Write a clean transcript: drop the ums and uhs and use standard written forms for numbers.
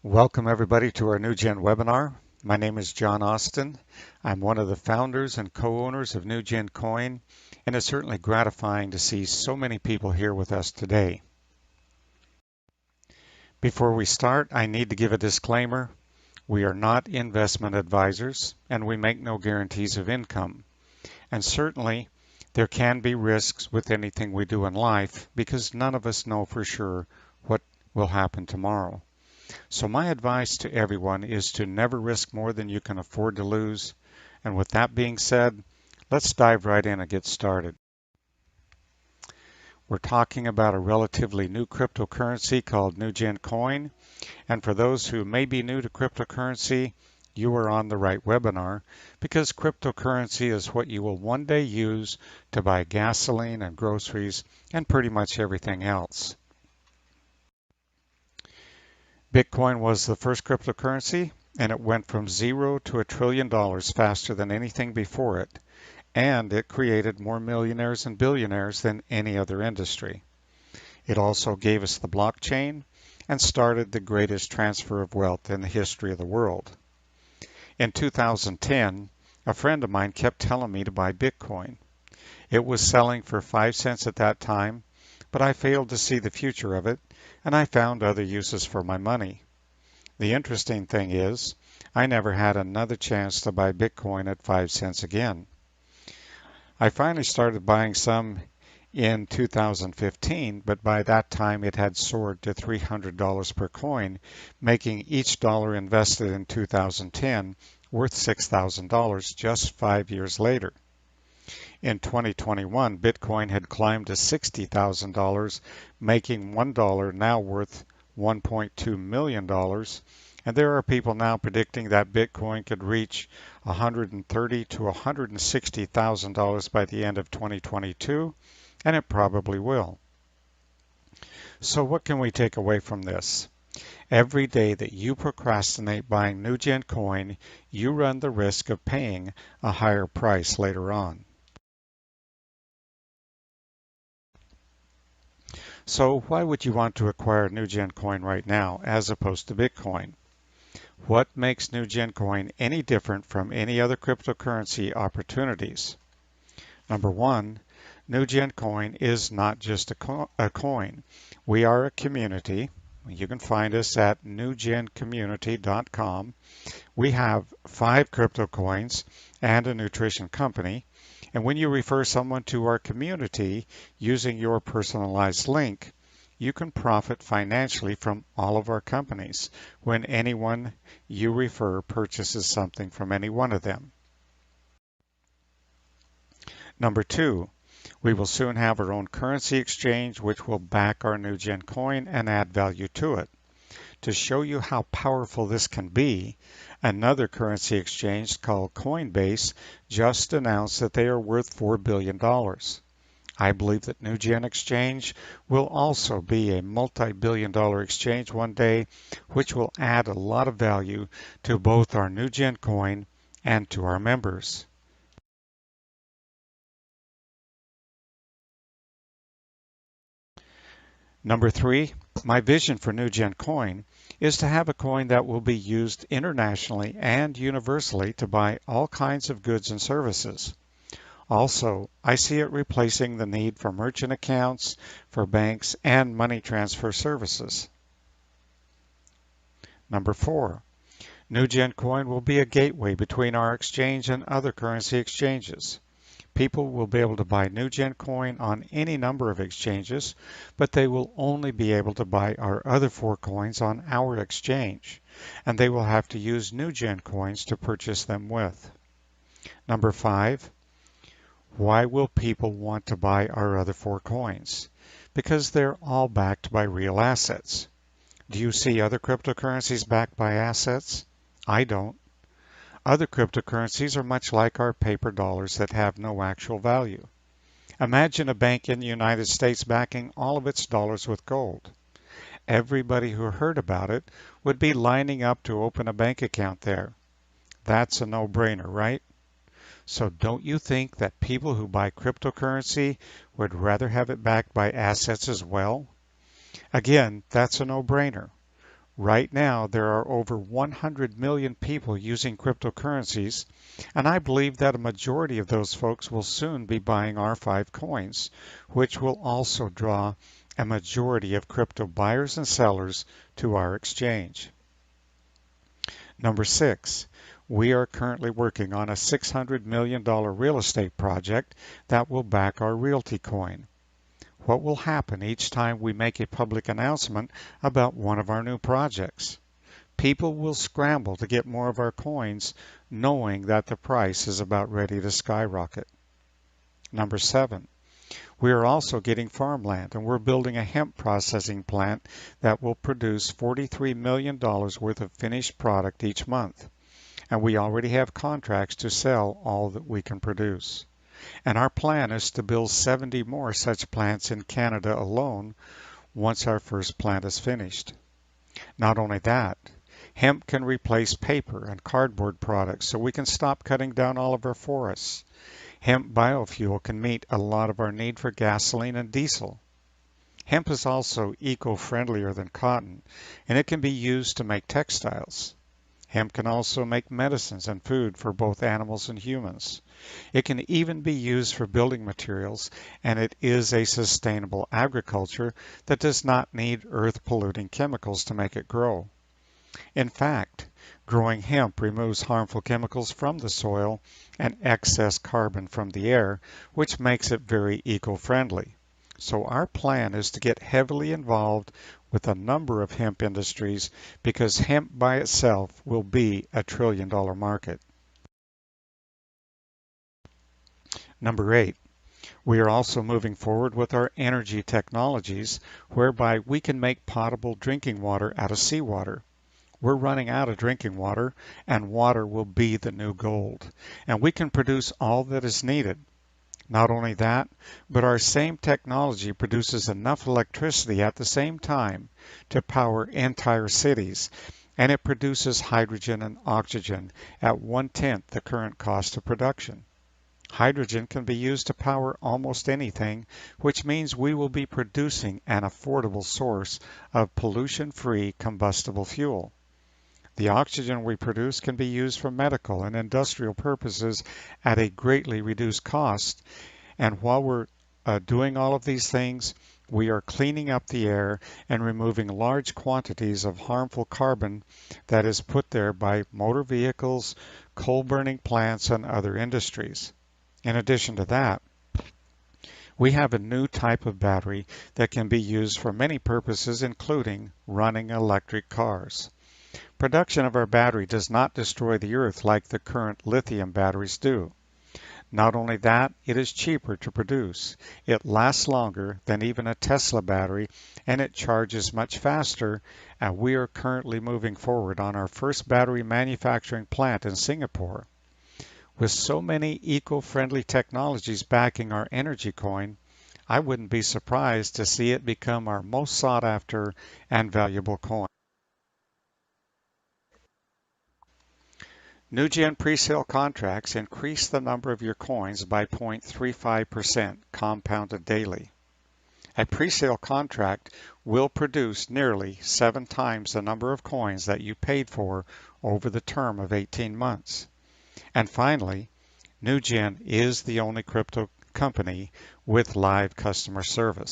Welcome everybody to our NuGen webinar. My name is John Austin. I'm one of the founders and co-owners of NuGen Coin, and it's certainly gratifying to see so many people here with us today. Before we start, I need to give a disclaimer. We are not investment advisors, and we make no guarantees of income. And certainly, there can be risks with anything we do in life because none of us know for sure what will happen tomorrow. So my advice to everyone is to never risk more than you can afford to lose. And with that being said, let's dive right in and get started. We're talking about a relatively new cryptocurrency called NuGen Coin. And for those who may be new to cryptocurrency, you are on the right webinar because cryptocurrency is what you will one day use to buy gasoline and groceries and pretty much everything else. Bitcoin was the first cryptocurrency, and it went from zero to $1 trillion faster than anything before it, and it created more millionaires and billionaires than any other industry. It also gave us the blockchain and started the greatest transfer of wealth in the history of the world. In 2010, a friend of mine kept telling me to buy Bitcoin. It was selling for 5 cents at that time, but I failed to see the future of it, and I found other uses for my money. The interesting thing is, I never had another chance to buy Bitcoin at 5 cents again. I finally started buying some in 2015, but by that time it had soared to $300 per coin, making each dollar invested in 2010 worth $6,000 just 5 years later. In 2021, Bitcoin had climbed to $60,000, making $1 now worth $1.2 million. And there are people now predicting that Bitcoin could reach $130,000 to $160,000 by the end of 2022, and it probably will. So what can we take away from this? Every day that you procrastinate buying NuGen Coin, you run the risk of paying a higher price later on. So why would you want to acquire NuGen Coin right now as opposed to Bitcoin? What makes NuGen Coin any different from any other cryptocurrency opportunities? Number one, NuGen Coin is not just a coin. We are a community. You can find us at nugencommunity.com. We have 5 crypto coins and a nutrition company. And when you refer someone to our community using your personalized link, you can profit financially from all of our companies when anyone you refer purchases something from any one of them. Number 2, we will soon have our own currency exchange which will back our NuGen Coin and add value to it. To show you how powerful this can be, another currency exchange called Coinbase just announced that they are worth $4 billion. I believe that NuGen Exchange will also be a multi-billion-dollar exchange one day, which will add a lot of value to both our NuGen Coin and to our members. Number 3, my vision for NuGen Coin is to have a coin that will be used internationally and universally to buy all kinds of goods and services. Also, I see it replacing the need for merchant accounts, for banks, and money transfer services. Number 4, NuGen Coin will be a gateway between our exchange and other currency exchanges. People will be able to buy NuGen Coin on any number of exchanges, but they will only be able to buy our other 4 coins on our exchange, and they will have to use NuGen coins to purchase them with. Number 5, why will people want to buy our other 4 coins? Because they're all backed by real assets. Do you see other cryptocurrencies backed by assets? I don't. Other cryptocurrencies are much like our paper dollars that have no actual value. Imagine a bank in the United States backing all of its dollars with gold. Everybody who heard about it would be lining up to open a bank account there. That's a no-brainer, right? So don't you think that people who buy cryptocurrency would rather have it backed by assets as well? Again, that's a no-brainer. Right now, there are over 100 million people using cryptocurrencies, and I believe that a majority of those folks will soon be buying R5 coins, which will also draw a majority of crypto buyers and sellers to our exchange. Number 6, we are currently working on a $600 million real estate project that will back our realty coin. What will happen each time we make a public announcement about one of our new projects? People will scramble to get more of our coins, knowing that the price is about ready to skyrocket. Number 7, we are also getting farmland, and we're building a hemp processing plant that will produce $43 million worth of finished product each month. And we already have contracts to sell all that we can produce. And our plan is to build 70 more such plants in Canada alone once our first plant is finished. Not only that, hemp can replace paper and cardboard products, so we can stop cutting down all of our forests. Hemp biofuel can meet a lot of our need for gasoline and diesel. Hemp is also eco-friendlier than cotton, and it can be used to make textiles. Hemp can also make medicines and food for both animals and humans. It can even be used for building materials, and it is a sustainable agriculture that does not need earth-polluting chemicals to make it grow. In fact, growing hemp removes harmful chemicals from the soil and excess carbon from the air, which makes it very eco-friendly. So our plan is to get heavily involved with a number of hemp industries because hemp by itself will be a trillion-dollar market. Number 8, we are also moving forward with our energy technologies whereby we can make potable drinking water out of seawater. We're running out of drinking water, and water will be the new gold. And we can produce all that is needed. Not only that, but our same technology produces enough electricity at the same time to power entire cities, and it produces hydrogen and oxygen at 1/10 the current cost of production. Hydrogen can be used to power almost anything, which means we will be producing an affordable source of pollution-free combustible fuel. The oxygen we produce can be used for medical and industrial purposes at a greatly reduced cost. And while we're doing all of these things, we are cleaning up the air and removing large quantities of harmful carbon that is put there by motor vehicles, coal-burning plants, and other industries. In addition to that, we have a new type of battery that can be used for many purposes, including running electric cars. Production of our battery does not destroy the earth like the current lithium batteries do. Not only that, it is cheaper to produce. It lasts longer than even a Tesla battery, and it charges much faster. And we are currently moving forward on our first battery manufacturing plant in Singapore. With so many eco-friendly technologies backing our energy coin, I wouldn't be surprised to see it become our most sought after and valuable coin. NuGen presale contracts increase the number of your coins by 0.35% compounded daily. A presale contract will produce nearly 7 times the number of coins that you paid for over the term of 18 months. And finally, NuGen is the only crypto company with live customer service.